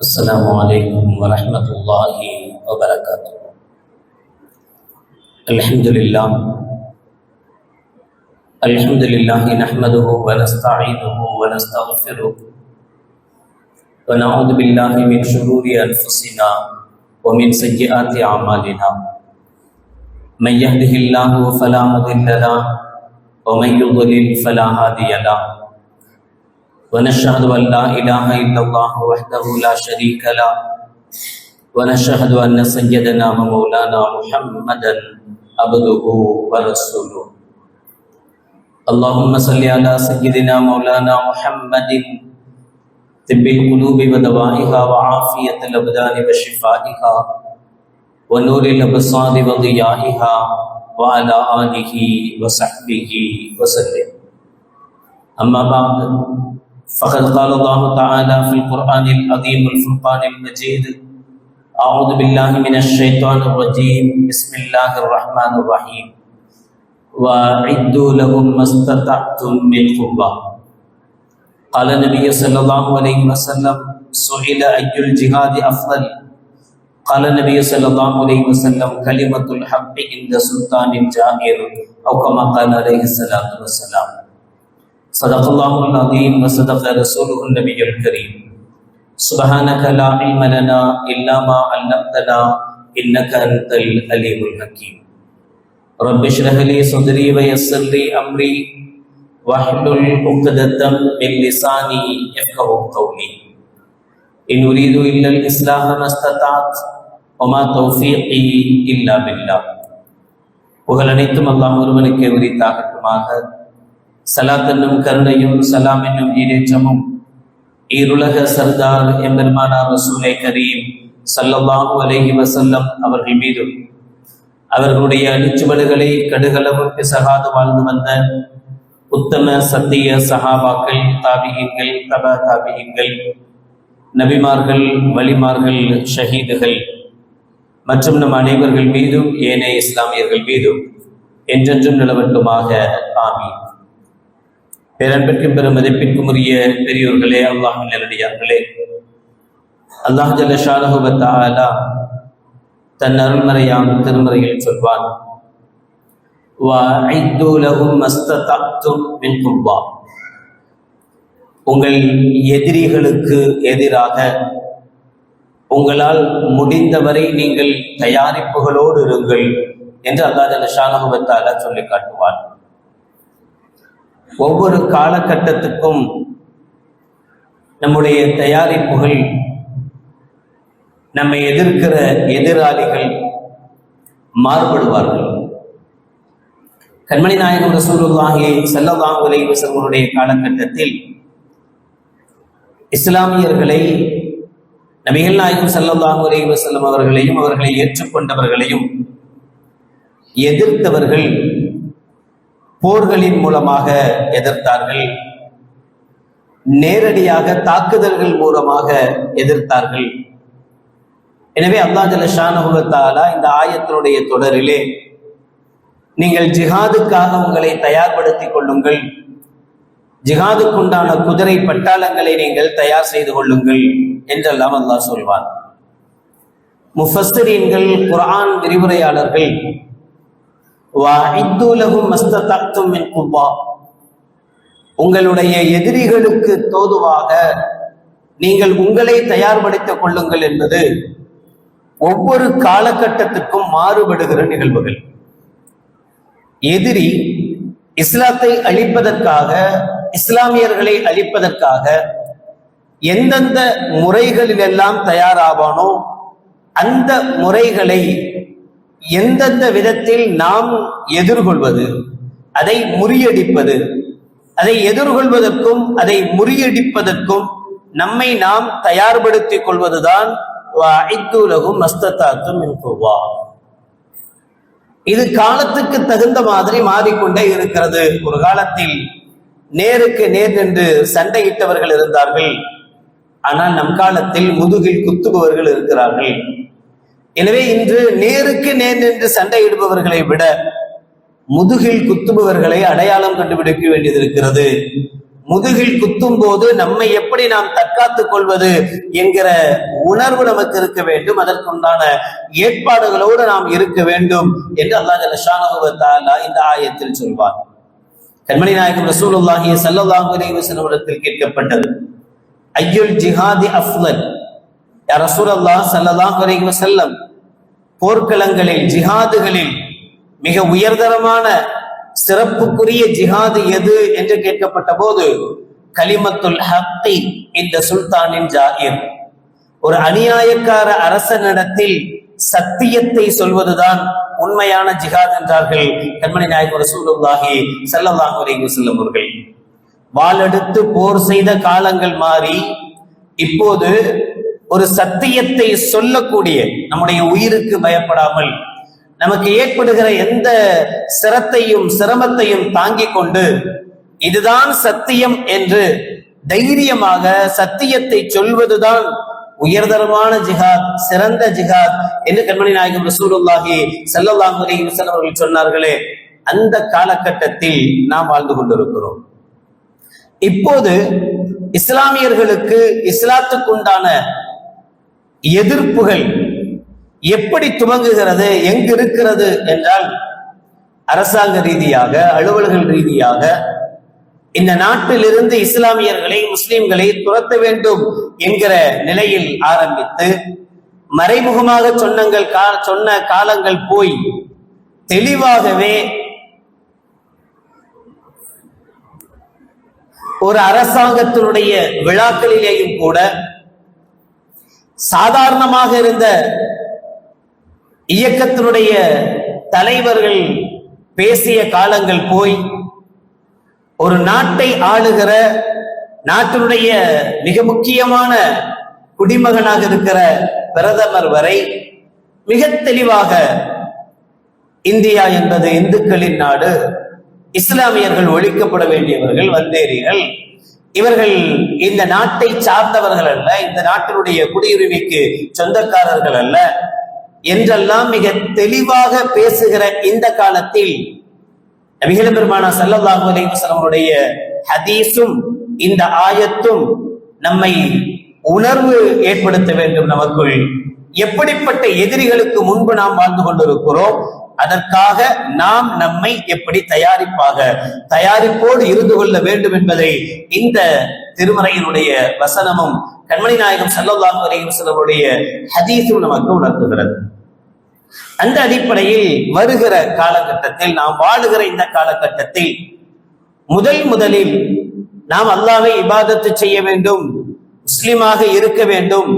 السلام عليكم ورحمة الله وبركاته. الحمد لله نحمده ونستعينه ونستغفره ونعوذ بالله من شرور أنفسنا ومن سيئات أعمالنا. من يهده الله فلا مضل له ومن يضلل فلا هادي له. ونشهد أن لا إله إلا الله وحده لا شريك له ونشهد أن سيدنا ومولانا محمدا عبده ورسوله. اللهم صل على سيدنا مولانا محمد طب القلوب ودوائها وعافية الأبدان وشفائها ونور الأبصار وضيائها وعلى آله وصحبه وسلم. أما بعد، فقد قال الله تعالى في القرآن العظيم والفرقان المجيد: أعوذ بالله من الشيطان الرجيم، بسم الله الرحمن الرحيم. وأعدوا لهم ما استطعتم من قوة. قال النبي صلى الله عليه وسلم: سئل أي الجهاد أفضل؟ قال النبي صلى الله عليه وسلم: كلمة الحق عند سلطان جائر، أو كما قال عليه الصلاة والسلام. صدق الله العظيم وصدق رسوله النبي الكريم. سبحانك لا علم لنا إلا ما علمتنا إنك أنت العليم الحكيم. رب اشرح لي صدري ويسر لي أمري واحلل عقدة من لساني يفقهوا قولي. إن أريد إلا الإصلاح ما استطعت وما توفيقي إلا بالله. புகழ் அனைத்தும் அல்லாஹ் ஒருவனுக்கே உரித்தாகட்டுமாக. சலாத் என்னும் கருணையும் சலாம் என்னும் ஈரேற்றமும் ஈருலக சர்தார் எம்பெருமானார் ரசூலே கரீம் ஸல்லல்லாஹு அலைஹி வஸல்லம் அவர்கள் மீதும், அவர்களுடைய அடிச்சுவடுகளை கடுகளவும் பிசகாது வாழ்ந்து வந்த உத்தம சத்திய சஹாபாக்கள், தாபியீன்கள், தபா தாபியீன்கள், நபிமார்கள், வலிமார்கள், ஷஹீதுகள் மற்றும் நம் அனைவர்கள் மீதும் ஏனைய இஸ்லாமியர்கள் மீதும் என்றென்றும் நிலவட்டுமாக. ஆமீன். பேரன்பிற்கும் பெரும் மதிப்பிற்கும் உரிய பெரியோர்களே, அல்லாஹ்வின் நல்லடியார்களே, அல்லாஹ் ஜல்ல ஷானஹு வ தஆலா தன் அருள்மறையாம் திருமறையில் சொல்வான்: வஅஇது லஹும் மஸ்ததஅதும் மின் குவ்வா. உங்கள் எதிரிகளுக்கு எதிராக உங்களால் முடிந்தவரை நீங்கள் தயாரிப்புகளோடு இருங்கள் என்று அல்லாஹ் ஜல்ல ஷானஹு வ தஆலா சொல்லி காட்டுவான். ஒவ்வொரு காலகட்டத்துக்கும் நம்முடைய தயாரிப்புகள், நம்மை எதிர்க்கிற எதிராளிகள் மாறுபடுவார்கள். கண்மணி நாயகம் ரசூலுல்லாஹி ஸல்லல்லாஹு அலைஹி வஸல்லம் காலகட்டத்தில் இஸ்லாமியர்களை, நபிகள் நாயகம் ஸல்லல்லாஹு அலைஹி வஸல்லம் அவர்களையும் அவர்களை ஏற்றுக்கொண்டவர்களையும் எதிர்த்தவர்கள் போர்களின் மூலமாக எதிர்த்தார்கள், நேரடியாக தாக்குதல்கள் மூலமாக எதிர்த்தார்கள். எனவே அல்லாஹ் ஜல்ல ஷானஹு வ தஆலா இந்த ஆயத்தினுடைய தொடரிலே, நீங்கள் ஜிஹாதுக்காக உங்களை தயார்படுத்திக் கொள்ளுங்கள், ஜிஹாதுக்குண்டான குதிரை பட்டாளங்களை நீங்கள் தயார் செய்து கொள்ளுங்கள் என்றெல்லாம் அல்லாஹ் சொல்வான். முஃபஸ்ஸிரீன்கள், குர்ஆன் விரிவுரையாளர்கள், வஅஇது லஹும் மஸ்ததஅதும் மின் குவ்வா, உங்களுடைய எதிரிகளுக்கு தோதுவாக நீங்கள் உங்களை தயார்படுத்திக் கொள்ளுங்கள் என்பது ஒவ்வொரு காலகட்டத்துக்கும் மாறுபடுகிற நிகழ்வுகள். எதிரி இஸ்லாத்தை அழிப்பதற்காக, இஸ்லாமியர்களை அழிப்பதற்காக எந்தெந்த முறைகளிலெல்லாம் தயாராவானோ அந்த முறைகளை எந்தெந்த விதத்தில் நாம் எதிர்கொள்வது, அதை முறியடிப்பது, அதை எதிர்கொள்வதற்கும் அதை முறியடிப்பதற்கும் நம்மை நாம் தயார்படுத்திக் கொள்வதுதான் வஅஇது லஹும் மஸ்ததஅதும் மின் குவ்வா. இது காலத்துக்கு தகுந்த மாதிரி மாறிக்கொண்டே இருக்கிறது. ஒரு காலத்தில் நேருக்கு நேர் நின்று சண்டையிட்டவர்கள் இருந்தார்கள், ஆனால் நம் காலத்தில் முதுகில் குத்துபவர்கள் இருக்கிறார்கள். எனவே இன்று நேருக்கு நேர் நின்று சண்டையிடுபவர்களை விட முதுகில் குத்துபவர்களை அடையாளம் கண்டுபிடிக்க வேண்டியது இருக்கிறது. முதுகில் குத்தும் போது நம்மை எப்படி நாம் தற்காத்துக் கொள்வது என்கிற உணர்வு நமக்கு இருக்க வேண்டும். அதற்குண்டான ஏற்பாடுகளோடு நாம் இருக்க வேண்டும் என்று அல்லாஹ் ஜல்ல ஷானஹு வ தஆலா இந்த ஆயத்தில் சொல்வார். கண்மணி நாயகம் ரசூலுல்லாஹி ஸல்லல்லாஹு அலைஹி வஸல்லம் இடத்தில் கேட்கப்பட்டது, ஐயுல் ஜிஹாதி அஃலல், யா ரசூலல்லாஹ் ஸல்லல்லாஹு அலைஹி வஸல்லம், போர்க்களங்களில் ஜிஹாதுகளில் மிக உயர்தரமான சிறப்புக்குரிய ஜிஹாது எது என்று கேட்கப்பட்ட போது, கலிமத்துல் ஹக்கி இந்த சுல்தானின் ஜாயிர், ஒரு அநியாயக்கார அரசனிடத்தில் சத்தியத்தை சொல்வதுதான் உண்மையான ஜிஹாத் என்றார்கள் கண்மணி நாயகம் ரசூலுல்லாஹி ஸல்லல்லாஹு அலைஹி வஸல்லம் அவர்கள். வாளெடுத்து போர் செய்த காலங்கள் மாறி இப்போது ஒரு சத்தியத்தை சொல்லக்கூடிய, நம்முடைய உயிருக்கு பயப்படாமல் நமக்கு ஏற்படுகிற எந்த சிரமத்தையும் தாங்கிக் கொண்டு இதுதான் சத்தியம் என்று தைரியமாக சத்தியத்தை சொல்வதுதான் உயர்தரமான ஜிஹாத், சிறந்த ஜிஹாத் என்று கண்மணி நாயகம் ரசூலுல்லாஹி ஸல்லல்லாஹு அலைஹி வஸல்லம் அவர்கள் சொன்னார்களே, அந்த காலகட்டத்தில் நாம் வாழ்ந்து கொண்டிருக்கிறோம். இப்போது இஸ்லாமியர்களுக்கு இஸ்லாத்துக்குண்டான எதிர்ப்புகள் எப்படி துவங்குகிறது, எங்கு இருக்கிறது என்றால், அரசாங்க ரீதியாக, அலுவல்கள் ரீதியாக இந்த நாட்டிலிருந்து இஸ்லாமியர்களை, முஸ்லிம்களை துரத்த வேண்டும் என்கிற நிலையில் ஆரம்பித்து, மறைமுகமாக சொன்ன காலங்கள் போய் தெளிவாகவே ஒரு அரசாங்கத்தினுடைய விழாக்களிலேயும் கூட சாதாரணமாக இருந்த இயக்கத்தினுடைய தலைவர்கள் பேசிய காலங்கள் போய் ஒரு நாட்டை ஆளுகிற, நாட்டினுடைய மிக முக்கியமான குடிமகனாக இருக்கிற பிரதமர் வரை மிக தெளிவாக இந்தியா என்பது இந்துக்களின் நாடு, இஸ்லாமியர்கள் ஒழிக்கப்பட வேண்டியவர்கள், வந்தேரிகள், இவர்கள் இந்த நாட்டை சார்ந்தவர்கள் அல்ல, இந்த நாட்டினுடைய குடியுரிமைக்கு சொந்தக்காரர்கள் அல்ல என்றெல்லாம் மிக தெளிவாக பேசுகிற இந்த காலத்தில் நபிகள் பெருமானார் ஸல்லல்லாஹு அலைஹி வஸல்லம் அவருடைய ஹதீஸும் இந்த ஆயத்தும் நம்மை உணர்வு ஏற்படுத்த வேண்டும். நமக்குள் எப்படிப்பட்ட எதிரிகளுக்கு முன்பு நாம் வாழ்ந்து கொண்டிருக்கிறோம், அதற்காக நாம் நம்மை எப்படி தயாரிப்போடு இருந்து கொள்ள வேண்டும் என்பதை இந்த திருமறையினுடைய வசனமும் கண்மணி நாயகம் ஸல்லல்லாஹு அலைஹி வஸல்லம் அவருடைய ஹதீஸும் நமக்கு உணர்த்துகிறது. அந்த அடிப்படையில் வருகிற காலகட்டத்தில், நாம் வாழுகிற இந்த காலகட்டத்தில் முதலில் நாம் அல்லாஹ்வை இபாதத்து செய்ய வேண்டும், முஸ்லிமாக இருக்க வேண்டும்,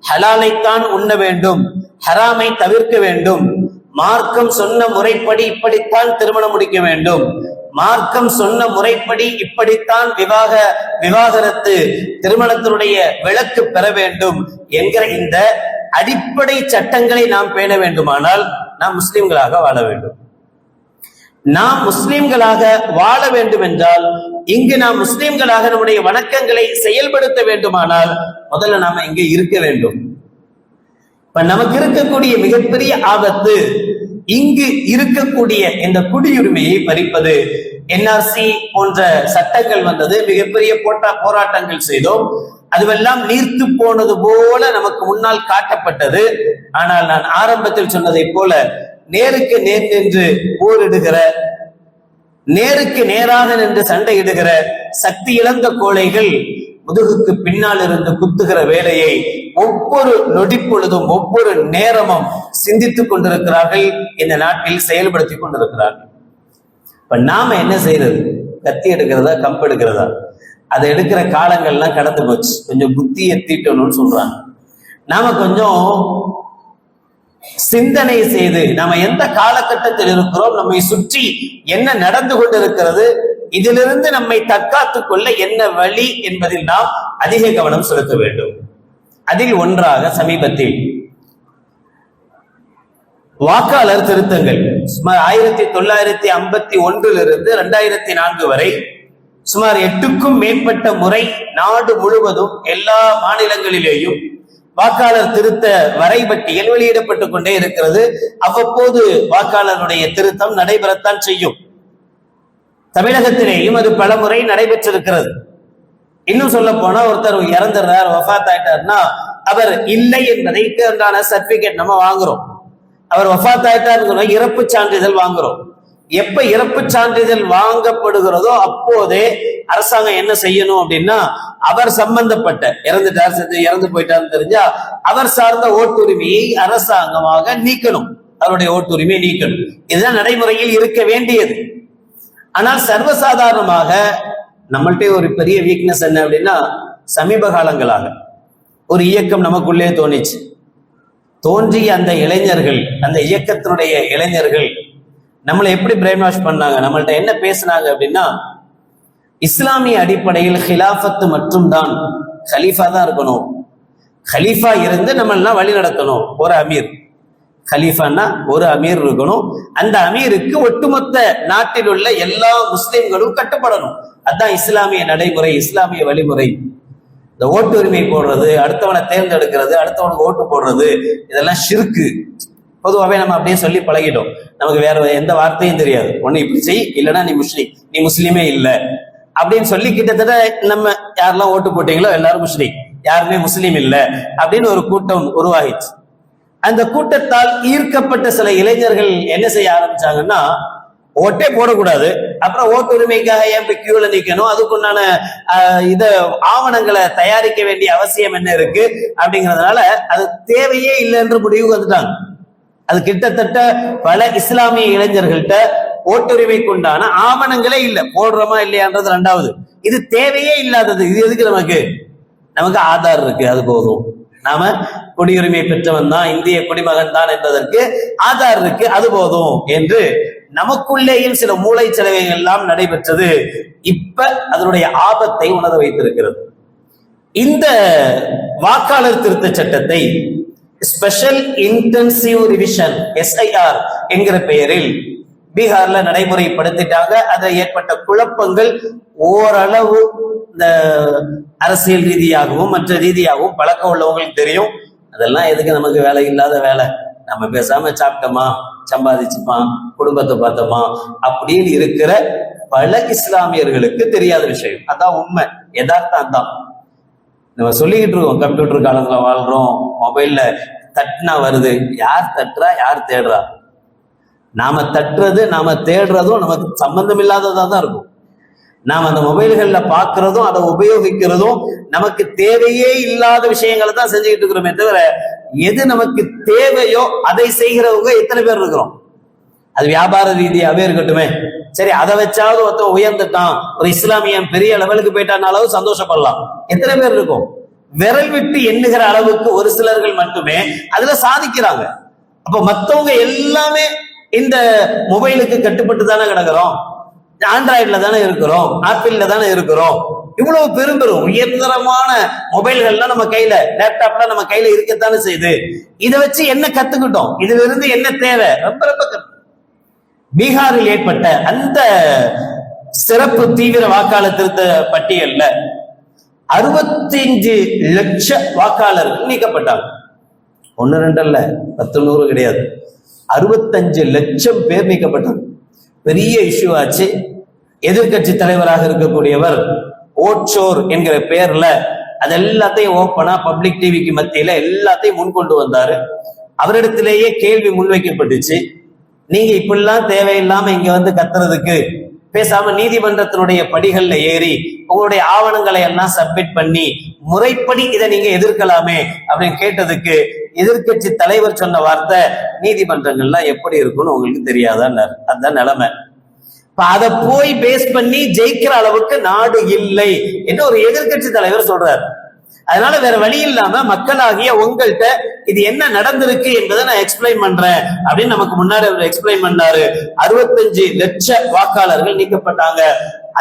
ஹலாலைத்தான் உண்ண வேண்டும், ஹராமை தவிர்க்க வேண்டும், மார்க்கம் சொன்ன முறைப்படி இப்படித்தான் திருமணம் முடிக்க வேண்டும், மார்க்கம் சொன்ன முறைப்படி இப்படித்தான் விவாகரத்து திருமணத்தினுடைய விலக்கு பெற வேண்டும் என்கிற இந்த அடிப்படை சட்டங்களை நாம் பேண வேண்டுமானால் நாம் முஸ்லிம்களாக வாழ வேண்டும். நாம் முஸ்லிம்களாக வாழ வேண்டும் என்றால், இங்கு நாம் முஸ்லிம்களாக நம்முடைய வணக்கங்களை செயல்படுத்த வேண்டுமானால் முதல்ல நாம இங்கே இருக்க வேண்டும். இப்ப நமக்கு இருக்கக்கூடிய மிகப்பெரிய ஆபத்து இங்கு இருக்கக்கூடிய இந்த குடியுரிமையை பறிப்பது. என்ஆர்சி போன்ற சட்டங்கள் வந்தது, மிகப்பெரிய போராட்டங்கள் செய்தோம், அதுவெல்லாம் நீர்த்து போனது போல நமக்கு முன்னால் காட்டப்பட்டது. ஆனால் நான் ஆரம்பத்தில் சொன்னதை போல நேருக்கு நேர் நின்று போரிடுகிற, நேருக்கு நேராக நின்று சண்டையிடுகிற சக்தி இழந்த கோழைகள் முதுகுக்கு பின்னால் இருந்து குத்துகிற வேலையை ஒவ்வொரு நொடிப்பொழுதும் ஒவ்வொரு நேரமும் சிந்தித்துக் கொண்டிருக்கிறார்கள், இந்த நாட்டில் செயல்படுத்தி கொண்டிருக்கிறார்கள். இப்ப நாம என்ன செய்யறது? கத்தி எடுக்கிறதா, கம்பு எடுக்கிறதா? அதை எடுக்கிற காலங்கள்லாம் கடந்து போச்சு. கொஞ்சம் புத்தியை தீட்டணும்னு சொல்றாங்க. நாம கொஞ்சம் சிந்தனை செய்து நாம எந்த காலகட்டத்தில் இருக்கிறோம், நம்மை சுற்றி என்ன நடந்து கொண்டிருக்கிறது, இதிலிருந்து நம்மை தற்காத்துக் கொள்ள என்ன வழி என்பதில் நாம் அதிக கவனம் செலுத்த வேண்டும். அதில் ஒன்றாக சமீபத்தில் வாக்காளர் திருத்தங்கள் சுமார் 1951 2004 வரை சுமார் 8க்கும் மேற்பட்ட முறை நாடு முழுவதும் எல்லா மாநிலங்களிலேயும் வாக்காளர் திருத்த வரைபட்டியல் வெளியிடப்பட்டுக் கொண்டே இருக்கிறது. அவ்வப்போது வாக்காளருடைய திருத்தம் நடைபெறத்தான் செய்யும். தமிழகத்திலேயும் அது பல முறை நடைபெற்றிருக்கிறது. இன்னும் சொல்ல போனா ஒருத்தர் இறந்துடுறார், வஃபாத் ஆயிட்டாருன்னா அவர் இல்லை என்பதை சர்டிபிகேட் நம்ம வாங்குறோம். அவர் வஃபாத் ஆயிட்டாருன்னு இறப்பு சான்றிதழ் வாங்குறோம். எப்ப இறப்பு சான்றிதழ் வாங்கப்படுகிறதோ அப்போதே அரசாங்கம் என்ன செய்யணும் அப்படின்னா, அவர் சம்பந்தப்பட்ட இறந்து போயிட்டாருன்னு தெரிஞ்சா அவர் சார்ந்த ஓட்டுரிமையை அரசாங்கமாக நீக்கணும், அவருடைய ஓட்டுரிமையை நீக்கணும். இதுதான் நடைமுறையில் இருக்க வேண்டியது. ஆனால் சர்வசாதாரணமாக நம்மள்கிட்ட ஒரு பெரிய வீக்னஸ் என்ன அப்படின்னா, சமீப காலங்களாக ஒரு இயக்கம் நமக்குள்ளே தோன்றிய அந்த இளைஞர்கள், அந்த இயக்கத்தினுடைய இளைஞர்கள் நம்மளை எப்படி பிரெயின் வாஷ் பண்ணாங்க, நம்மள்ட்ட என்ன பேசினாங்க அப்படின்னா, இஸ்லாமிய அடிப்படையில் ஹிலாஃபத்து மட்டும் தான், ஹலீஃபா தான் இருக்கணும், ஹலீஃபா இருந்து நம்ம வழி நடத்தணும். ஒரு அமீர், ஹலீஃபான்னா ஒரு அமீர் இருக்கணும், அந்த அமீருக்கு ஒட்டுமொத்த நாட்டில் உள்ள எல்லா முஸ்லிம்களும் கட்டுப்படணும். அதுதான் இஸ்லாமிய நடைமுறை, இஸ்லாமிய வழிமுறை. இந்த ஓட்டு உரிமை போடுறது, அடுத்தவனை தேர்ந்தெடுக்கிறது, அடுத்தவனுக்கு ஓட்டு போடுறது, இதெல்லாம் ஷிர்கு. பொதுவாகவே நம்ம அப்படியே சொல்லி பழகிட்டோம், நமக்கு வேற எந்த வார்த்தையும் தெரியாது. ஒண்ணு இப்படி செய், இல்லைன்னா நீ முஸ்லீம், நீ முஸ்லீமே இல்லை அப்படின்னு சொல்லி கிட்டத்தட்ட நம்ம யாரெல்லாம் ஓட்டு போட்டீங்களோ எல்லாரும் முஸ்லீம், யாருமே முஸ்லீம் இல்லை அப்படின்னு ஒரு கூட்டம் உருவாகிச்சு. அந்த கூட்டத்தால் ஈர்க்கப்பட்ட சில இளைஞர்கள் என்ன செய்ய ஆரம்பிச்சாங்கன்னா, ஓட்டே போடக்கூடாது, அப்புறம் ஓட்டு உரிமைக்காக ஏன் போய் கியூல நிக்கணும், அதுக்குண்டான ஆவணங்களை தயாரிக்க வேண்டிய அவசியம் என்ன இருக்கு அப்படிங்கிறதுனால அது தேவையே இல்லை என்று முடிவுக்கு வந்துட்டாங்க. அது கிட்டத்தட்ட பல இஸ்லாமிய இளைஞர்கள்ட்ட ஓட்டுரிமைக்கு உண்டான ஆவணங்களே இல்லை, போடுறோமா இல்லையான்றது ரெண்டாவது, இது தேவையே இல்லாதது. இது எதுக்கு நமக்கு ஆதார் இருக்கு, அது போதும், நாம குடியுரிமை பெற்றவன் தான், இந்திய குடிமகன் தான் என்பதற்கு ஆதார் இருக்கு, அது போதும் என்று நமக்குள்ளேயும் சில மூளை செலவைகள் எல்லாம் நடைபெற்றது. இப்ப அதனுடைய ஆபத்தை உணர வைத்திருக்கிறது. இந்த வாக்காளர் திருத்த சட்டத்தை ஸ்பெஷல் இன்டென்சிவ் ரிவிஷன் SIR என்கிற பெயரில் பீகார்ல நடைமுறைப்படுத்திட்டாங்க. அதில் ஏற்பட்ட குழப்பங்கள் ஓரளவு இந்த அரசியல் ரீதியாகவும் மற்ற ரீதியாகவும் பழக்கம் உள்ளவங்களுக்கு தெரியும். அதெல்லாம் எதுக்கு நமக்கு வேலை இல்லாத வேலை, நம்ம பேசாம சாப்பிட்டோமா, சம்பாதிச்சுமா, குடும்பத்தை பார்த்தோமா அப்படின்னு இருக்கிற பல இஸ்லாமியர்களுக்கு தெரியாத விஷயம். அதான் உண்மை, யதார்த்தம் தான். நம்ம சொல்லிக்கிட்டு இருக்கோம், கம்ப்யூட்டர் காலத்துல வாழ்றோம், மொபைல்ல தட்டினா வருது. யார் தட்டுறா, யார் தேடுறா? நாம தட்டுறது நாம தேடுறதும் நமக்கு சம்பந்தம் இல்லாததா தான் இருக்கும். நாம் அந்த மொபைல்கள்ல பாக்குறதும் அதை உபயோகிக்கிறதும் நமக்கு தேவையே இல்லாத விஷயங்களை தான் செஞ்சுக்கிட்டு இருக்கிறோமே தவிர, எது நமக்கு தேவையோ அதை செய்கிறவங்க எத்தனை பேர் இருக்கிறோம்? அது வியாபார ரீதியாவே இருக்கட்டுமே, சரி அதை வச்சாவது ஒருத்தன் உயர்ந்துட்டான், ஒரு இஸ்லாமியன் பெரிய லெவலுக்கு போயிட்டானாலும் சந்தோஷப்படலாம். எத்தனை பேர் இருக்கும்? விரல் விட்டு எண்ணுகிற அளவுக்கு ஒரு சிலர்கள் மட்டுமே அதுல சாதிக்கிறாங்க. அப்ப மத்தவங்க எல்லாமே இந்த மொபைலுக்கு கட்டுப்பட்டு தானே கிடக்கிறோம், ஆண்ட்ராய்டுல தானே இருக்கிறோம், ஆப்பிள்ல தானே இருக்கிறோம். இவ்வளவு பெரும் உயர்தரமான மொபைல்கள்லாம் நம்ம கையில, லேப்டாப்லாம் நம்ம கையில இருக்கத்தானே செய்யுது. இதை வச்சு என்ன கத்துக்கிட்டோம், இதுல இருந்து என்ன தேவை? ரொம்ப ரொம்ப பீகாரில் ஏற்பட்ட அந்த சிறப்பு தீவிர வாக்காளர் திருத்த பட்டியல்ல 65 லட்ச வாக்காளர்கள் நீக்கப்பட்டாங்க. 1 2 அல்ல, 10 100 கிடையாது, 65 லட்சம் பேர் நீக்கப்பட்டாங்க. பெரிய இஷ்யூ ஆச்சு. எதிர்கட்சி தலைவராக இருக்கக்கூடியவர் ஓட்சோர் என்கிற பேர்ல அது எல்லாத்தையும் ஓப்பனா பப்ளிக் டிவிக்கு மத்தியில எல்லாத்தையும் முன்கொண்டு வந்தாரு. அவரிடத்திலேயே கேள்வி முன்வைக்கப்பட்டுச்சு, நீங்க இப்படிலாம் தேவையில்லாம இங்க வந்து கத்துறதுக்கு பேசாம நீதிமன்றத்தினுடைய படிகள்ல ஏறி உங்களுடைய ஆவணங்களை எல்லாம் சப்மிட் பண்ணி முறைப்படி இதை நீங்க எதிர்க்கலாமே அப்படின்னு கேட்டதுக்கு எதிர்கட்சி தலைவர் சொன்ன வார்த்தை, நீதிமன்றங்கள்லாம் எப்படி இருக்கும்னு உங்களுக்கு தெரியாதான், அதுதான் நிலைமை. அதை போய் பேஸ் பண்ணி ஜெயிக்கிற அளவுக்கு நாடு இல்லை என்று ஒரு எதிர்கட்சி தலைவர் சொல்றாரு. அதனால வேற வழி இல்லாம மக்களாகிய உங்கள்கிட்ட இது என்ன நடந்திருக்கு என்பதை நான் எக்ஸ்பிளைன் பண்றேன் அப்படின்னு நமக்கு முன்னாடி அவர் எக்ஸ்பிளைன் பண்ணாரு. 65 லட்ச வாக்காளர்கள் நீக்கப்பட்டாங்க.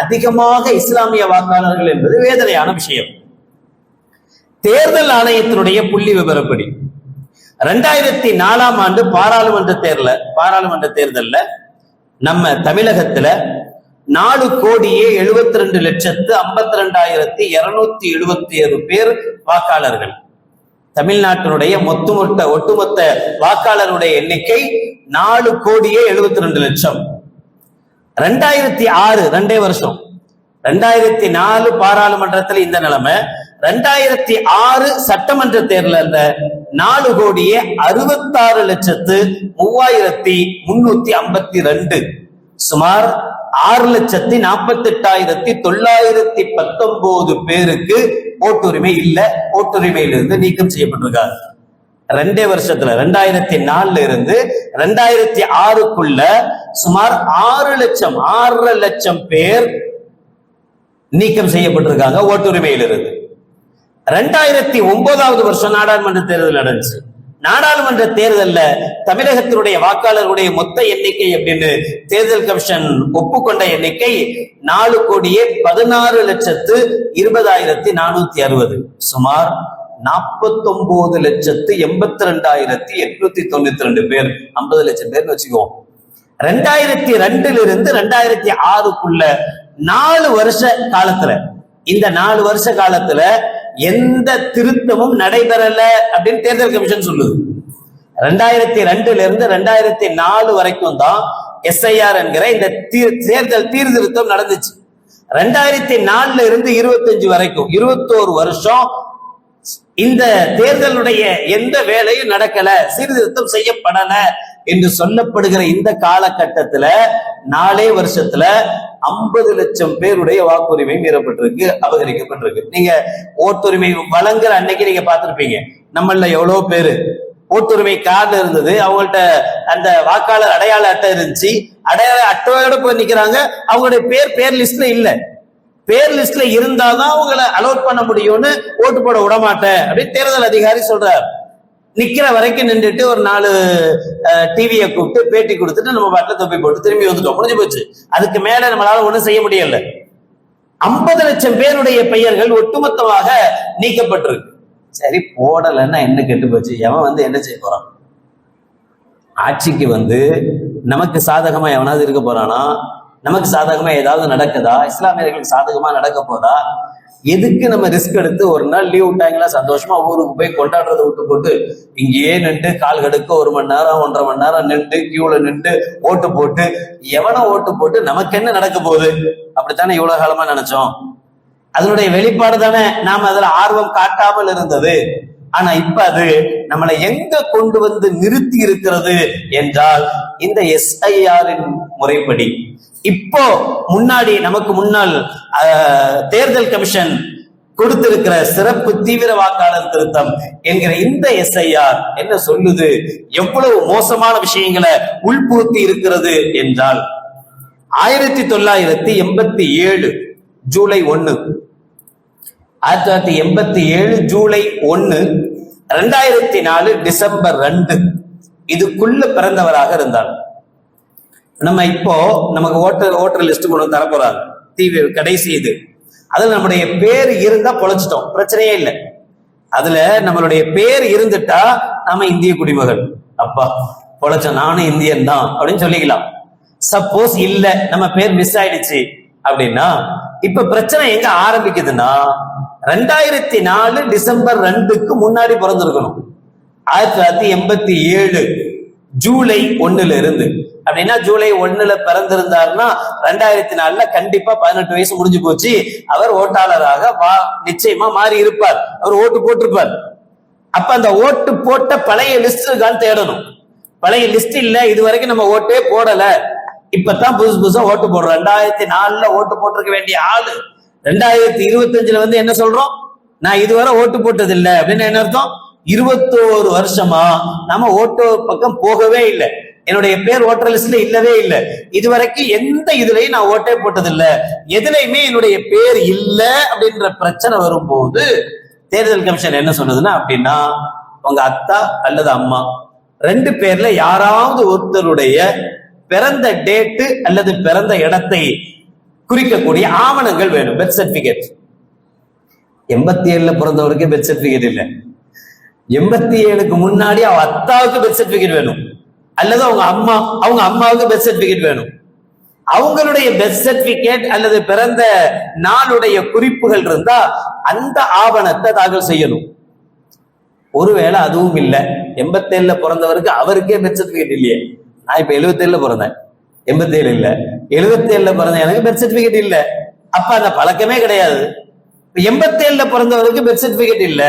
அதிகமாக இஸ்லாமிய வாக்காளர்கள் என்பது வேதனையான விஷயம். தேர்தல் ஆணையத்தினுடைய புள்ளி விவரப்படி 2004ஆம் ஆண்டு பாராளுமன்ற தேர்தல்ல நம்ம தமிழகத்துல 4,72,52,277 பேர் வாக்காளர்கள். தமிழ்நாட்டினுடைய ஒட்டுமொத்த வாக்காளருடைய எண்ணிக்கை 4,72,00,000. 2006, 2 வருஷம், 2004 பாராளுமன்றத்தில் இந்த நிலைமை, 2006 சட்டமன்ற தேர்தல் 4,66,33,352 சுமார் 6,48,919 பேருக்கு ஓட்டுரிமை இல்ல, ஓட்டுரிமையிலிருந்து நீக்கம் செய்யப்பட்டிருக்காங்க. 2 வருஷத்துல 2004 இருந்து 2006க்குள்ள சுமார் 6,00,000 லட்சம் பேர் நீக்கம் செய்யப்பட்டிருக்காங்க ஓட்டுரிமையிலிருந்து. 2009வது வருஷம் நாடாளுமன்ற தேர்தல் நடந்துச்சு. நாடாளுமன்ற தேர்தல்ல தமிழகத்தினுடைய வாக்காளர்களுடைய மொத்த எண்ணிக்கை அப்படின்னு தேர்தல் கமிஷன் ஒப்புக்கொண்ட எண்ணிக்கை 4,20,20,460. சுமார் 49,82,892 பேர், 50 லட்சம் பேர்னு வச்சுக்குவோம். 2002 இருந்து 2006க்குள்ள 4 வருஷ காலத்துல, இந்த 4 வருஷ காலத்துல எந்த திருத்தமும் நடைபெறல அப்படின்னு தேர்தல் கமிஷன் சொல்லுது. 2002 இருந்து 2004 வரைக்கும் தான் எஸ்ஐஆர் என்கிற இந்த தேர்தல் சீர்திருத்தம் நடந்துச்சு. 2004 இருந்து 25 வரைக்கும் 21 வருஷம் இந்த தேர்தலுடைய எந்த வேலையும் நடக்கல, சீர்திருத்தம் செய்யப்படல என்று சொல்லப்படுகிற இந்த காலகட்டத்துல 4 வருஷத்துல 50 லட்சம் பேருடைய வாக்குரிமை மீறப்பட்டிருக்கு, அபகரிக்கப்பட்டிருக்கு. நீங்க ஓட்டுரிமை வழங்குற அன்னைக்கு நீங்க பார்த்திருப்பீங்க, நம்மள எவ்வளவு பேரு ஓட்டுரிமை கார்டு இருந்தது, அவங்கள்ட்ட அந்த வாக்காளர் அடையாள அட்டை இருந்துச்சு, அடையாள அட்டையோட போய் நிக்கிறாங்க, அவங்களுடைய பேர் லிஸ்ட்ல இல்ல. பேர் லிஸ்ட்ல இருந்தாதான் அவங்களை அலோட் பண்ண முடியும்னு ஓட்டு போட விட மாட்டேன் அப்படின்னு தேர்தல் அதிகாரி சொல்றார். நிக்கிற வரைக்கும் நின்றுட்டு ஒரு 4 டிவியை கூப்பிட்டு பேட்டி கொடுத்துட்டு நம்ம பாட்டில தொப்பி போட்டு திரும்பி வந்துட்டோம், முடிஞ்சு போச்சு. அதுக்கு மேல நம்மளால ஒண்ணும் செய்ய முடியல. 50 லட்சம் பேருடைய பெயர்கள் ஒட்டுமொத்தமாக நீக்கப்பட்டிருக்கு. சரி, போடலன்னா என்ன கெட்டு போச்சு, எவன் என்ன செய்ய போறான்? ஆட்சிக்கு நமக்கு சாதகமா எவனாவது இருக்க போறானா? நமக்கு சாதகமா ஏதாவது நடக்குதா? இஸ்லாமியர்களுக்கு சாதகமா நடக்க போதா? எதுக்கு நம்ம ரிஸ்க் எடுத்து ஒரு நாள் லீவ் விட்டாங்களா சந்தோஷமா ஊருக்கு போய் கொண்டாடுறதை விட்டு போட்டு இங்கேயே நின்று கால் கடுக்க 1 மணி நேரம் 1.5 மணி நேரம் நின்று கியூல நின்று ஓட்டு போட்டு எவனோ ஓட்டு போட்டு நமக்கு என்ன நடக்க போகுது? அப்படித்தானே இவ்வளவு காலமா நினைச்சோம். அதனுடைய வெளிப்பாடு தானே நாம அதுல ஆர்வம் காட்டாமல் இருந்தது. ஆனா இப்ப அது நம்மளை எங்க கொண்டு நிறுத்தி இருக்கிறது என்றால் இந்த எஸ்ஐஆரின் முறைப்படி இப்போ நமக்கு முன்னால் தேர்தல் கமிஷன் கொடுத்திருக்கிற சிறப்பு தீவிர வாக்காளர் திருத்தம் என்கிற இந்த எஸ்ஐஆர் என்ன சொல்லுது? எவ்வளவு மோசமான விஷயங்களை உள்புகுத்தி இருக்கிறது என்றால் 1987 ஜூலை 1, 1987 ஜூலை 1, 2004 டிசம்பர் 2 இதுக்குள்ள பிறந்தவராக இருந்தார். நம்ம இப்போ நமக்கு ஓட்டர் லிஸ்ட் கொண்டு தரப்போறாங்க, தீவி கடைசி இது. அதுல நம்முடைய பேர் இருந்தா பொழைச்சிட்டோம், பிரச்சனையே இல்லை. அதுல நம்மளுடைய பேர் இருந்துட்டா நாம இந்திய குடிமகன், அப்பா பொழைச்ச நானும் இந்தியன் தான் அப்படின்னு சொல்லிக்கலாம். சப்போஸ் இல்ல நம்ம பேர் மிஸ் ஆயிடுச்சு அப்படின்னா இப்ப பிரச்சனை எங்க ஆரம்பிக்குதுன்னா 2004 டிசம்பர் 2க்கு முன்னாடி பிறந்திருக்கணும். 1987 ஜூலை 1ல இருந்து அப்படின்னா ஜூலை 1ல பிறந்திருந்தாருன்னா 2004 கண்டிப்பா 18 வயசு முடிஞ்சு போச்சு. அவர் ஓட்டாளராக நிச்சயமா மாறி இருப்பார், அவர் ஓட்டு போட்டிருப்பார். அப்ப அந்த ஓட்டு போட்ட பழைய லிஸ்ட் இருக்கான்னு தேடணும். பழைய லிஸ்ட் இல்ல, இது வரைக்கும் நம்ம ஓட்டே போடல, இப்பதான் புதுசா ஓட்டு போடுறோம். 2004 ஓட்டு போட்டிருக்க வேண்டிய ஆளு 2025 என்ன சொல்றோம்? நான் இதுவரை ஓட்டு போட்டது இல்லை அப்படின்னு என்ன அர்த்தம்? 21 வருஷமா நம்ம ஓட்டு பக்கம் போகவே இல்லை, என்னுடைய பேர் ஓட்டர் லிஸ்ட்ல இல்லவே இல்லை, இதுவரைக்கும் எந்த இதுலயும் நான் ஓட்டே போட்டது இல்லை, எதுலையுமே என்னுடைய பேர் இல்லை அப்படின்ற பிரச்சனை வரும்போது தேர்தல் கமிஷன் என்ன சொல்லுதுன்னா, அப்படின்னா உங்க அத்தா அல்லது அம்மா 2 பேர்ல யாராவது ஒருத்தருடைய பிறந்த டேட்டு அல்லது பிறந்த இடத்தை குறிக்கக்கூடிய ஆவணங்கள் வேணும். Birth certificate. 87 பிறந்தவருக்கு பெர்த் சர்டிபிகேட் இல்லை, 87க்கு முன்னாடி அவங்க அத்தாவுக்கு பெர்த் சர்டிபிகேட் வேணும், அல்லது அவங்க அம்மாவுக்கு பெர்த் சர்டிபிகேட் வேணும். அவங்களுடைய பெர்த் சர்டிபிகேட் அல்லது பிறந்த நாளுடைய குறிப்புகள் இருந்தா அந்த ஆவணத்தை தாக்கல் செய்யணும். ஒருவேளை அதுவும் இல்லை, 87 பிறந்தவருக்கு அவருக்கே பெர்த் சர்டிபிகேட் இல்லையே, நான் இப்ப 77 பிறந்தேன், 87 இல்ல, 77 பிறந்த எனக்கு பெர்த் சர்டிபிகேட் இல்ல, அப்ப அந்த பழக்கமே கிடையாது. 87ல பிறந்தவருக்கு பெர்த் சர்டிபிகேட் இல்ல.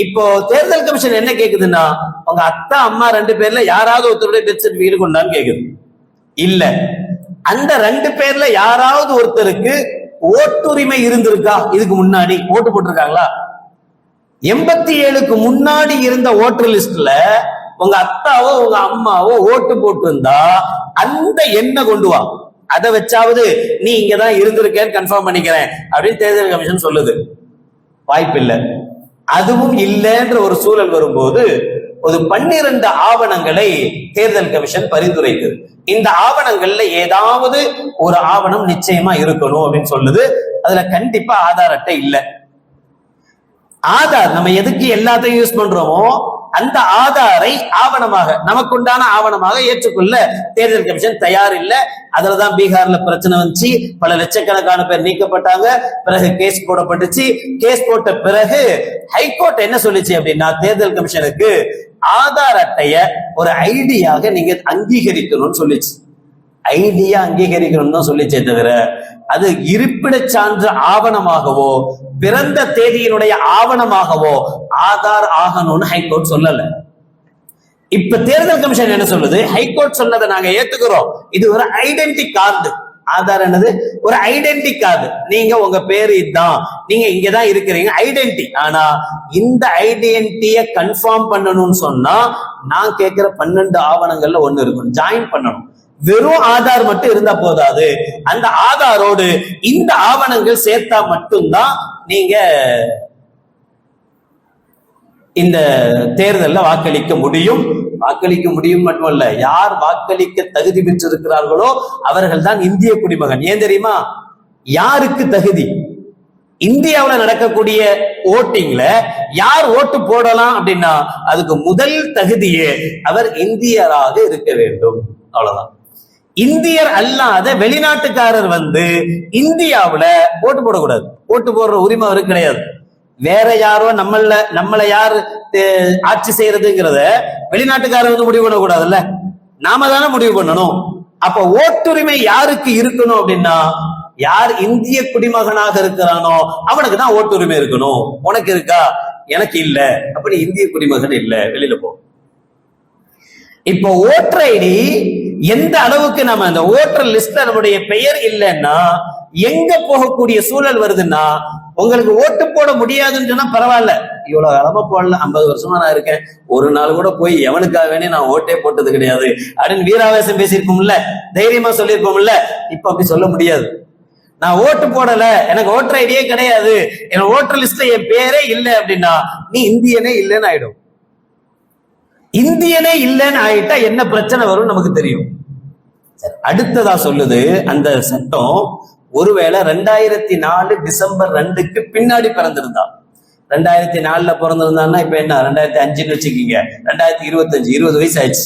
இப்போ தேர்தல் கமிஷன் என்ன கேக்குதுன்னா, உங்க அத்தா அம்மா 2 பேர்ல யாராவது ஒருத்தருடைய பெர்த் சர்டிபிகேட் கொண்டான்னு கேக்குது. இல்ல, அந்த 2 பேர்ல யாராவது ஒருத்தருக்கு ஓட்டுரிமை இருந்திருக்கா? இதுக்கு முன்னாடி ஓட்டு போட்டிருக்காங்களா? 87க்கு முன்னாடி இருந்த ஓட்டர் லிஸ்ட்ல உங்க அத்தாவோ உங்க அம்மாவோ ஓட்டு போட்டு இருந்தா அந்த எண்ணை கொண்டு வா, அதை வச்சாவது நீ இங்கதான் இருந்திருக்கேன்னு கன்ஃபார்ம் பண்ணிக்கிறேன் அப்படின்னு தேர்தல் கமிஷன் சொல்லுது. வாய்ப்பில்லை. அதுவும் இல்லைன்ற ஒரு சூழல் வரும்போது ஒரு 12 ஆவணங்களை தேர்தல் கமிஷன் பரிந்துரைக்குது. இந்த ஆவணங்கள்ல ஏதாவது ஒரு ஆவணம் நிச்சயமா இருக்கணும் அப்படின்னு சொல்லுது. அதுல கண்டிப்பா ஆதார் அட்டை இல்லை. ஆதார் நம்ம எதுக்கு எல்லாத்தையும் யூஸ் பண்றோமோ அந்த ஆதாரை ஆவணமாக, நமக்குண்டான ஆவணமாக ஏற்றுக்கொள்ள தேர்தல் கமிஷன் தயார் இல்லை. அதுலதான் பீகார்ல பிரச்சனை வந்துச்சு, பல லட்சக்கணக்கான பேர் நீக்கப்பட்டாங்க, பிறகு கேஸ் போடப்பட்டுச்சு. கேஸ் போட்ட பிறகு ஹைகோர்ட் என்ன சொல்லிச்சு அப்படின்னா, தேர்தல் கமிஷனுக்கு ஆதார் அட்டைய ஒரு ஐடியாக நீங்க அங்கீகரிக்கணும்னு சொல்லிச்சு. ஐடியா அங்கீகரிக்கணும்னு தான் சொல்லிச்சே தவிர அது இருப்பிட சான்று ஆவணமாகவோ பிறந்த தேதியினுடைய ஆவணமாகவோ ஆதார் ஆகணும்னு ஹைகோர்ட் சொல்லல. இப்ப தேர்தல் கமிஷன் என்ன சொல்லுது, ஹைகோர்ட் சொன்னதை நாங்க ஏத்துக்கிறோம், இது ஒரு ஐடென்டி கார்டு. ஆதார் என்னது? ஒரு ஐடென்டி கார்டு. நீங்க உங்க பேரு இதுதான், நீங்க இங்கதான் இருக்கிறீங்க, ஐடென்டி. ஆனா இந்த ஐடென்டிட்டிய கன்ஃபார்ம் பண்ணணும்னு சொன்னா நான் கேட்கிற 12 ஆவணங்கள்ல ஒண்ணு இருக்கும், ஜாயின் பண்ணணும். வெறும் ஆதார் மட்டும் இருந்தா போதாது, அந்த ஆதாரோடு இந்த ஆவணங்கள் சேர்த்தா மட்டும்தான் நீங்க இந்த தேர்தலில் வாக்களிக்க முடியும். வாக்களிக்க முடியும் மட்டுமல்ல, யார் வாக்களிக்க தகுதி பெற்றிருக்கிறார்களோ அவர்கள் தான் இந்திய குடிமகன். ஏன் தெரியுமா? யாருக்கு தகுதி? இந்தியாவில் நடக்கக்கூடிய ஓட்டிங்ல யார் ஓட்டு போடலாம் அப்படின்னா அதுக்கு முதல் தகுதியே அவர் இந்தியராக இருக்க வேண்டும். அவ்வளவுதான். இந்தியர் அல்லாத வெளிநாட்டுக்காரர் இந்தியாவுல ஓட்டு போடக்கூடாது. ஓட்டு போடுற உரிமை அவருக்கு கிடையாது. வேற யாரோ நம்மள யார் ஆட்சி செய்யறதுங்கிறத வெளிநாட்டுக்காரர் முடிவு பண்ணக்கூடாதுல்ல, நாம தானே முடிவு பண்ணணும். அப்ப ஓட்டுரிமை யாருக்கு இருக்கணும் அப்படின்னா, யார் இந்திய குடிமகனாக இருக்கிறானோ அவனுக்கு தான் ஓட்டுரிமை இருக்கணும். உனக்கு இருக்கா? எனக்கு இல்ல. அப்படி இந்திய குடிமகன் இல்ல, வெளியில போ. இப்போ ஓட்டர் ஐடி எந்த அளவுக்கு நம்ம அந்த ஓட்டர் லிஸ்ட்ல நம்முடைய பெயர் இல்லைன்னா எங்க போகக்கூடிய சூழல் வருதுன்னா, உங்களுக்கு ஓட்டு போட முடியாதுன்னு சொன்னா பரவாயில்ல, இவ்வளவு காலமா போடல, 50 வருஷமா நான் இருக்கேன், ஒரு நாள் கூட போய் எவனுக்காக வேணே நான் ஓட்டே போட்டது கிடையாது அப்படின்னு வீராவேசம் பேசியிருப்போம்ல, தைரியமா சொல்லியிருப்போம்ல. இப்ப அப்படி சொல்ல முடியாது. நான் ஓட்டு போடல, எனக்கு ஓட்டர் ஐடியே கிடையாது, என் ஓட்டர் லிஸ்ட்ல என் பேரே இல்லை அப்படின்னா நீ இந்தியனே இல்லைன்னு ஆயிடும். இந்தியனே இல்லைன்னு ஆயிட்டா என்ன பிரச்சனை வரும் நமக்கு தெரியும். அடுத்ததா சொல்லுது அந்த சட்டம், ஒருவேளை 2004 டிசம்பர் 2க்கு பின்னாடி பிறந்திருந்தா, 2004ல பிறந்திருந்தான்னா இப்ப என்ன 2005ன்னு வச்சுக்கீங்க, 2025 20 வயசு ஆயிடுச்சு.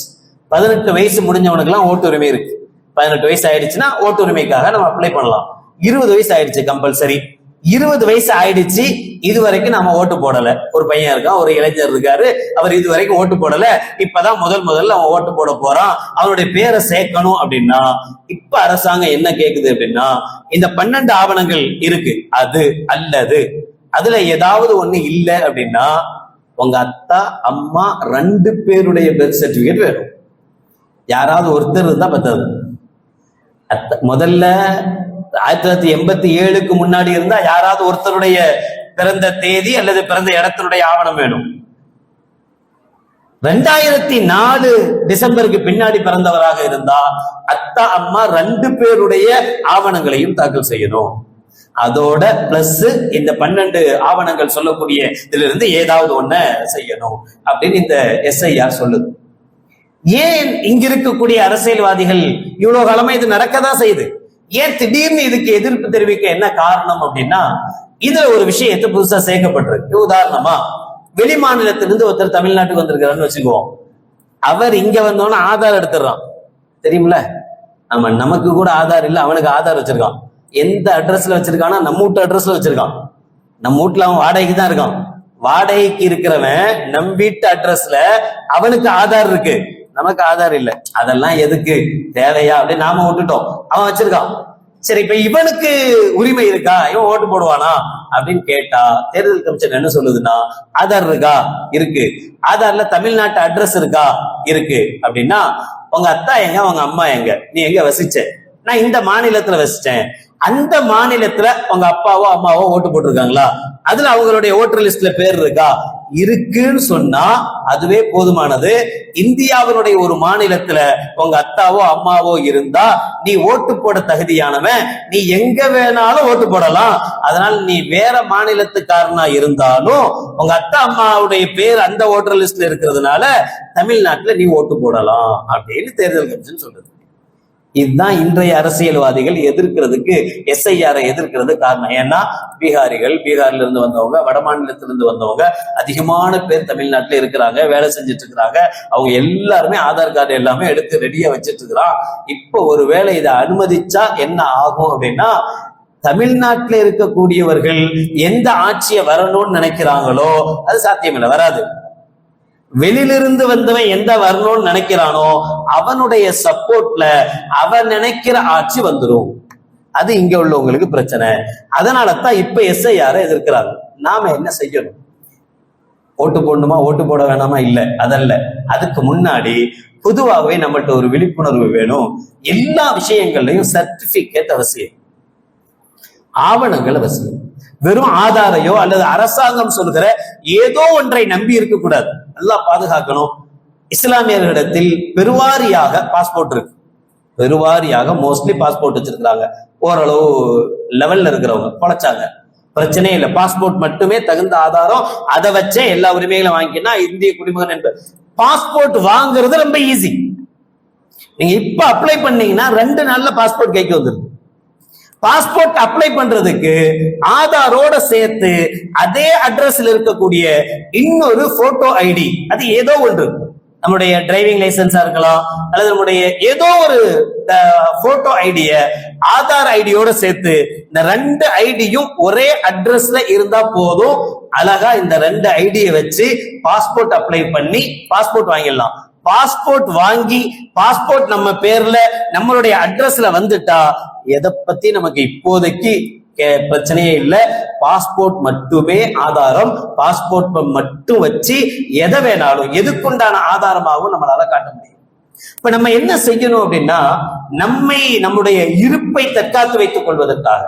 18 வயசு முடிஞ்சவனுக்கு எல்லாம் ஓட்டு உரிமை இருக்கு. 18 வயசு ஆயிடுச்சுன்னா ஓட்டு உரிமைக்காக நம்ம அப்ளை பண்ணலாம். 20 வயசு ஆயிடுச்சு கம்பல்சரி. 20 வயசு ஆயிடுச்சு, இதுவரைக்கும் நாம ஓட்டு போடல. ஒரு பையன் இருக்கான், ஒரு இளைஞர் இருக்காரு, அவர் இதுவரைக்கும் ஓட்டு போடல, இப்பதான் முதல்ல அவன் ஓட்டு போட போறான், அவனுடைய பேரை சேர்க்கணும் அப்படின்னா இப்ப அரசாங்கம் என்ன கேக்குது அப்படின்னா, இந்த 12 ஆவணங்கள் இருக்கு, அது அல்லது அதுல ஏதாவது ஒண்ணு இல்லை அப்படின்னா உங்க அத்தா அம்மா 2 பேருடைய பெர்த் சர்டிபிகேட் வேணும். யாராவது ஒருத்தர் இருந்தா பத்தாது. முதல்ல 1987க்கு முன்னாடி இருந்தா யாராவது ஒருத்தருடைய பிறந்த தேதி அல்லது பிறந்த இடத்தினுடைய ஆவணம் வேணும். 2004 டிசம்பருக்கு பின்னாடி பிறந்தவராக இருந்தா அத்தா அம்மா 2 பேருடைய ஆவணங்களையும் தாக்கல் செய்யணும். அதோட பிளஸ் இந்த 12 ஆவணங்கள் சொல்லக்கூடிய இதுல இருந்து ஏதாவது ஒண்ண செய்யணும் அப்படின்னு இந்த எஸ்ஐஆர் சொல்லுது. ஏன் இங்க இருக்கக்கூடிய அரசியல்வாதிகள் இவ்வளவு காலமா இது நடக்கதான் செய்யுது? ஏன் திடீர்னு இதுக்கு எதிர்ப்பு தெரிவிக்க என்ன காரணம் அப்படின்னா, இதுல ஒரு விஷயத்தை புதுசா சேர்க்கப்பட்டிருக்கு. உதாரணமா, வெளி மாநிலத்திலிருந்து ஒருத்தர் தமிழ்நாட்டுக்கு வந்திருக்கிறான்னு வச்சுக்குவோம். அவர் இங்க வந்தோன்னா ஆதார் எடுத்துடுறான், தெரியுமில்ல? நமக்கு கூட ஆதார் இல்லை, அவனுக்கு ஆதார் வச்சிருக்கான். எந்த அட்ரஸ்ல வச்சிருக்கானா? நம்ம வீட்டு அட்ரஸ்ல வச்சிருக்கான். நம்ம வீட்டுல அவன் வாடகைக்கு தான் இருக்கான். வாடகைக்கு இருக்கிறவன் நம் வீட்டு அட்ரஸ்ல அவனுக்கு ஆதார் இருக்கு, நமக்கு ஆதார் இல்லை. அதெல்லாம் எதுக்கு தேவையா அப்படின்னு நாம விட்டுட்டோம். அவன் வச்சிருக்கான். சரி, இப்ப இவனுக்கு உரிமை இருக்கா, இவன் ஓட்டு போடுவானா அப்படின்னு கேட்டா தேர்தல் கமிஷன் என்ன சொல்லுதுன்னா, ஆதார் இருக்கா, இருக்கு. ஆதார்ல தமிழ்நாட்டு அட்ரஸ் இருக்கா, இருக்கு. அப்படின்னா உங்க அத்தா எங்க, உங்க அம்மா எங்க, நீ எங்க வசிச்ச? நான் இந்த மாநிலத்துல வசிச்சேன். அந்த மாநிலத்துல உங்க அப்பாவோ அம்மாவோ ஓட்டு போட்டிருக்காங்களா, அதுல அவங்களுடைய ஓட்டர் லிஸ்ட்ல பேர் இருக்கா, இருக்குன்னு சொன்னா அதுவே போதுமானது. இந்தியாவினுடைய ஒரு மாநிலத்துல உங்க அத்தாவோ அம்மாவோ இருந்தா நீ ஓட்டு போட தகுதியானவன், நீ எங்க வேணாலும் ஓட்டு போடலாம். அதனால நீ வேற மாநிலத்துக்காரனா இருந்தாலும் உங்க அத்தா அம்மாவுடைய பேர் அந்த ஓட்டர் லிஸ்ட்ல இருக்கிறதுனால தமிழ்நாட்டுல நீ ஓட்டு போடலாம் அப்படின்னு தேர்தல் கமிஷன் சொல்றது. இதுதான் இன்றைய அரசியல்வாதிகள் எதிர்க்கிறதுக்கு, எஸ்ஐஆரை எதிர்க்கிறது காரணம். ஏன்னா பீகாரிகள், பீகார்ல இருந்து வந்தவங்க, வட மாநிலத்திலிருந்து வந்தவங்க அதிகமான பேர் தமிழ்நாட்டுல இருக்கிறாங்க, வேலை செஞ்சுட்டு இருக்கிறாங்க. அவங்க எல்லாருமே ஆதார் கார்டு எல்லாமே எடுத்து ரெடியா வச்சிட்டு இருக்கிறான். இப்போ ஒருவேளை இதை அனுமதிச்சா என்ன ஆகும் அப்படின்னா, தமிழ்நாட்டில் இருக்கக்கூடியவர்கள் எந்த ஆட்சியை வரணும்னு நினைக்கிறாங்களோ அது சாத்தியமில்லை, வராது. வெளியிலிருந்து வந்தவன் எந்த வரணும்னு நினைக்கிறானோ அவனுடைய சப்போர்ட்ல அவன் நினைக்கிற ஆட்சி வந்துடும். அது இங்க உள்ளவங்களுக்கு பிரச்சனை. அதனாலதான் இப்ப எஸ்ஐஆரை எதிர்க்கிறாங்க. நாம என்ன செய்யணும்? ஓட்டு போடணுமா, ஓட்டு போட வேணாமா? இல்ல, அதல்ல. அதுக்கு முன்னாடி பொதுவாகவே நம்மள்ட்ட ஒரு விழிப்புணர்வு வேணும். எல்லா விஷயங்கள்லையும் சர்டிபிகேட் அவசியம், ஆவணங்கள் அவசியம். வெறும் ஆதாரையோ அல்லது அரசாங்கம் சொல்கிற ஏதோ ஒன்றை நம்பி இருக்க கூடாது. நல்லா பாதுகாக்கணும். இஸ்லாமியர்களிடத்தில் பெருவாரியாக பாஸ்போர்ட் இருக்கு, பெருவாரியாக மோஸ்ட்லி பாஸ்போர்ட் வச்சிருக்கிறாங்க. ஓரளவு லெவல்ல இருக்கிறவங்க பொழைச்சாங்க, பிரச்சனையே இல்லை. பாஸ்போர்ட் மட்டுமே தகுந்த ஆதாரம், அதை வச்சே எல்லா உரிமைகளும் வாங்கினா இந்திய குடிமகன் என்று. பாஸ்போர்ட் வாங்குறது ரொம்ப ஈஸி. நீங்க இப்ப அப்ளை பண்ணீங்கன்னா 2 நாள்ல பாஸ்போர்ட் கைக்கு வந்துடும். பாஸ்போர்ட் அப்ளை பண்றதுக்கு ஆதாரோட சேர்த்து அதே அட்ரஸ்ல இருக்கக்கூடிய இன்னொரு போட்டோ ஐடி, அது ஏதோ ஒன்று, நம்முடைய டிரைவிங் லைசன்ஸா இருக்கலாம் அல்லது நம்முடைய ஏதோ ஒரு போட்டோ ஐடிய ஆதார் ஐடியோட சேர்த்து, இந்த 2 ஐடியும் ஒரே அட்ரஸ்ல இருந்தா போதும். அழகா இந்த 2 ஐடியை வச்சு பாஸ்போர்ட் அப்ளை பண்ணி பாஸ்போர்ட் வாங்கிடலாம். பாஸ்போர்ட் வாங்கி பாஸ்போர்ட் நம்ம பேர்ல நம்மளுடைய அட்ரஸ்ல வந்துட்டா எதை பத்தி நமக்கு இப்போதைக்கு பிரச்சனையே இல்லை. பாஸ்போர்ட் மட்டுமே ஆதாரம். பாஸ்போர்ட் மட்டும் வச்சு எதை வேணாலும், எதுக்குண்டான ஆதாரமாகவும் நம்மளால காட்ட முடியும். இப்ப நம்ம என்ன செய்யணும் அப்படின்னா, நம்முடைய இருப்பை தற்காத்து வைத்துக் கொள்வதற்காக,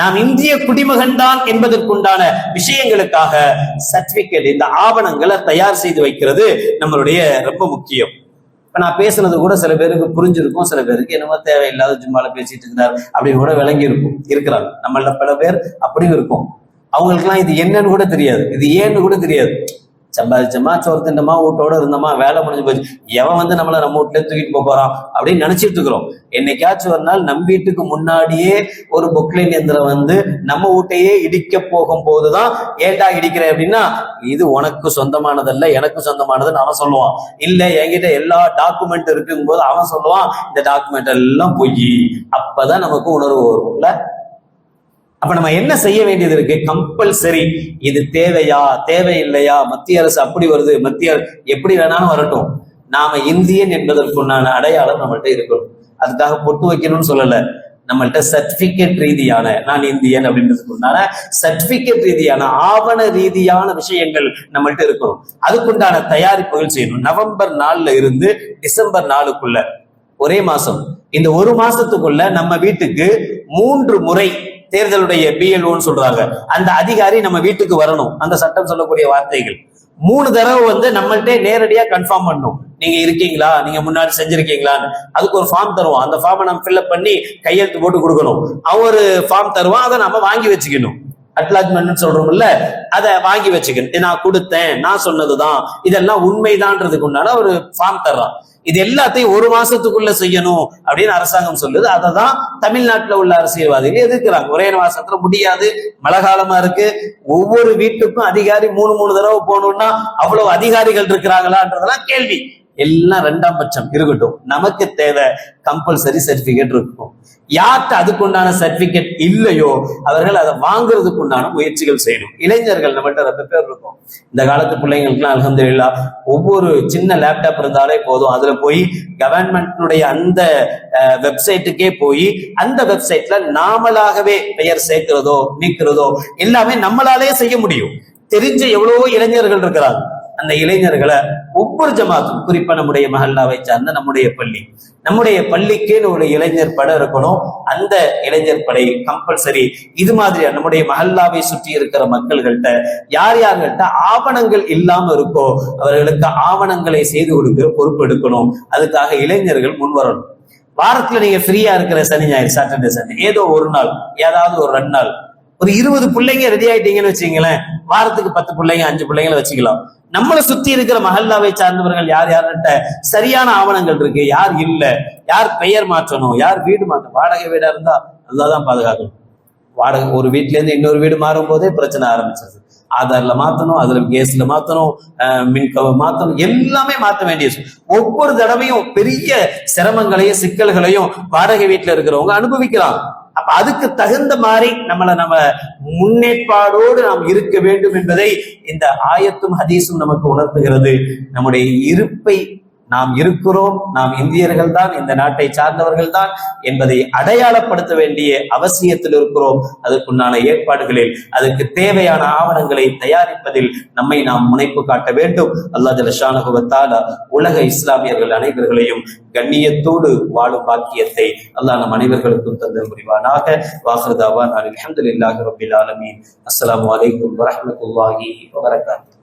நாம் இந்திய குடிமகன் தான் என்பதற்குண்டான விஷயங்களுக்காக சர்டிபிகேட், இந்த ஆவணங்களை தயார் செய்து வைக்கிறது நம்மளுடைய ரொம்ப முக்கியம். இப்ப நான் பேசுனது கூட சில பேருக்கு புரிஞ்சிருக்கும், சில பேருக்கு என்னமோ தேவையில்லாத ஜும்மால பேசிட்டு இருக்கிறார் அப்படின்னு கூட விளங்கி இருக்கிறாங்க. நம்மள பல பேர் அப்படியும் இருக்கும். அவங்களுக்குலாம் இது என்னன்னு கூட தெரியாது, இது ஏன்னு கூட தெரியாது. சம்பாதிச்சோமா, சோறு திண்டமா, வீட்டோட இருந்தோமா, வேலை முடிஞ்சு போச்சு, எவன் நம்மள நம்ம வீட்டுல தூக்கிட்டு போறான் அப்படின்னு நினைச்சிட்டு இருக்கிறோம். என்னைக்காச்சும் ஒரு நாள் நம் வீட்டுக்கு முன்னாடியே ஒரு பொக்லைன் எந்திரம் நம்ம வீட்டையே இடிக்க போகும் போதுதான், ஏண்டா இடிக்கிற அப்படின்னா, இது உனக்கு சொந்தமானதல்ல எனக்கு சொந்தமானதுன்னு அவன் சொல்லுவான். இல்ல என்கிட்ட எல்லா டாக்குமெண்ட் இருக்குங்கும் போது அவன் சொல்லுவான் இந்த டாக்குமெண்ட் எல்லாம் பொய். அப்பதான் நமக்கு உணர்வு வரும்ல. அப்ப நம்ம என்ன செய்ய வேண்டியது இருக்கு? கம்பல்சரி இது தேவையா தேவையில்லையா, மத்திய அரசு அப்படி வருது, மத்திய எப்படி வேணாலும் வரட்டும், நாம இந்தியன் என்பதற்குண்டான அடையாளம் நம்மள்ட்ட இருக்கணும். அதுக்காக பொட்டு வைக்கணும்னு சொல்லல, நம்மள்ட்ட சர்டிபிகேட் ரீதியான, நான் இந்தியன் அப்படின்றதுக்குண்டான சர்டிபிகேட் ரீதியான ஆவண ரீதியான விஷயங்கள் நம்மள்ட்ட இருக்கணும். அதுக்குண்டான தயாரிப்புகள் செய்யணும். நவம்பர் 4ல இருந்து டிசம்பர் 4க்குள்ள ஒரே மாசம், இந்த ஒரு மாசத்துக்குள்ள நம்ம வீட்டுக்கு 3 முறை தேர்தலுடைய பிஎல்ஓன்னு சொல்றாங்க, அந்த அதிகாரி நம்ம வீட்டுக்கு வரணும். அந்த சட்டம் சொல்லக்கூடிய வார்த்தைகள் 3 தடவை நம்மள்ட்டே நேரடியா கன்ஃபார்ம் பண்ணணும், நீங்க இருக்கீங்களா, நீங்க முன்னாடி செஞ்சிருக்கீங்களான்னு. அதுக்கு ஒரு ஃபார்ம் தருவோம், அந்த ஃபார்மை நம்ம ஃபில்அப் பண்ணி கையெழுத்து போட்டு கொடுக்கணும். அவன் ஒரு ஃபார்ம் தருவான், அதை நம்ம வாங்கி வச்சுக்கணும். அட்லாஜ்மெண்ட் சொல்றோம்ல, அதை வாங்கி வச்சுக்கணும். நான் கொடுத்தேன், நான் சொன்னதுதான், இதெல்லாம் உண்மைதான்றதுக்கு உண்டான ஒரு ஃபார்ம் தர்றான். இது எல்லாத்தையும் ஒரு மாசத்துக்குள்ள செய்யணும் அப்படின்னு அரசாங்கம் சொல்லுது. அதை தான் தமிழ்நாட்டில் உள்ள அரசியல்வாதிகள் எதிர்க்கிறாங்க. ஒரே மாசத்துல முடியாது, மழை காலமா இருக்கு, ஒவ்வொரு வீட்டுக்கும் அதிகாரி 3 தடவை போகணும்னா அவ்வளவு அதிகாரிகள் இருக்கிறாங்களான்றதெல்லாம் கேள்வி. எல்லாம் ரெண்டாம் பட்சம் இருக்கட்டும். நமக்கு தேவை கம்பல்சரி சர்டிபிகேட் இருக்கும். யார்கிட்ட அதுக்குண்டான சர்டிபிகேட் இல்லையோ அவர்கள் அதை வாங்குறதுக்கு உண்டான முயற்சிகள் செய்யணும். இளைஞர்கள் நம்மகிட்ட ரொம்ப பேர் இருக்கும். இந்த காலத்து பிள்ளைங்களுக்குலாம் அல்ஹம்துலில்லாஹ் ஒவ்வொரு சின்ன லேப்டாப் இருந்தாலே போதும், அதுல போய் கவர்மெண்ட்னுடைய அந்த வெப்சைட்டுக்கே போய் அந்த வெப்சைட்ல நாமளாகவே பெயர் சேர்க்கிறதோ நீக்கிறதோ எல்லாமே நம்மளாலே செய்ய முடியும். தெரிஞ்ச எவ்வளவோ இளைஞர்கள் இருக்கிறாங்க. அந்த இளைஞர்களை ஒவ்வொரு ஜமாத்தும், குறிப்பா நம்முடைய மஹல்லாவை சார்ந்த நம்முடைய பள்ளிக்கே ஒரு இளைஞர் படை இருக்கணும். அந்த இளைஞர் படை கம்பல்சரி இது மாதிரி நம்முடைய மஹல்லாவை சுற்றி இருக்கிற மக்கள்கிட்ட யார்கிட்ட ஆவணங்கள் இல்லாம இருக்கோ அவர்களுக்கு ஆவணங்களை செய்து கொடுக்கிற பொறுப்பு எடுக்கணும். அதுக்காக இளைஞர்கள் முன் வரணும். வாரத்துல நீங்க ஃப்ரீயா இருக்கிற சனி ஞாயிறு சாட்டர்டே சண்டே ஏதோ ஒரு நாள், ஏதாவது ஒரு 2 நாள், ஒரு 20 பிள்ளைங்க ரெடி ஆயிட்டீங்கன்னு வச்சுங்களேன், வாரத்துக்கு 10 பிள்ளைங்க 5 பிள்ளைங்களை வச்சுக்கலாம். நம்மளை சுத்தி இருக்கிற மஹல்லாவை சார்ந்தவர்கள் யார்கிட்ட சரியான ஆவணங்கள் இருக்கு, யார் இல்ல, யார் பெயர் மாற்றணும், யார் வீடு மாற்றணும். வாடகை வீடா இருந்தா அதான் பாதுகாக்கணும். வாடகை ஒரு வீட்டுல இருந்து இன்னொரு வீடு மாறும் போதே பிரச்சனை ஆரம்பிச்சிருது. ஆதார்ல மாத்தணும், அதுல கேஸ்ல மாத்தணும், மின்கவ மாத்தணும், எல்லாமே மாத்த வேண்டிய ஒவ்வொரு தடவையும் பெரிய சிரமங்களையும் சிக்கல்களையும் வாடகை வீட்டுல இருக்கிறவங்க அனுபவிக்கலாம். அப்ப அதுக்கு தகுந்த மாதிரி நம்ம முன்னேற்பாடோடு நாம் இருக்க வேண்டும் என்பதை இந்த ஆயத்தும் ஹதீஸும் நமக்கு உணர்த்துகிறது. நம்முடைய இருப்பை நாம் இருக்கிறோம், நாம் இந்தியர்கள் தான், இந்த நாட்டை சார்ந்தவர்கள் தான் என்பதை அடையாளப்படுத்த வேண்டிய அவசியத்தில் இருக்கிறோம். அதற்குண்டான ஏற்பாடுகளில் அதுக்கு தேவையான ஆவணங்களை தயாரிப்பதில் நம்மை நாம் முனைப்பு காட்ட வேண்டும். அல்லாஹ் ஜல்ல ஷானஹு வ தஆலா உலக இஸ்லாமியர்கள் அனைவர்களையும் கண்ணியத்தோடு வாழும் பாக்கியத்தை அல்லாஹ் நம் அனைவர்களுக்கும் தந்தல் புரிவானாக. வாஹிரு தஅவானா அல்ஹம்துலில்லாஹி ரப்பில் ஆலமீன். அஸ்ஸலாமு அலைக்கும் வரஹ்மத்துல்லாஹி வபரகாத்துஹு.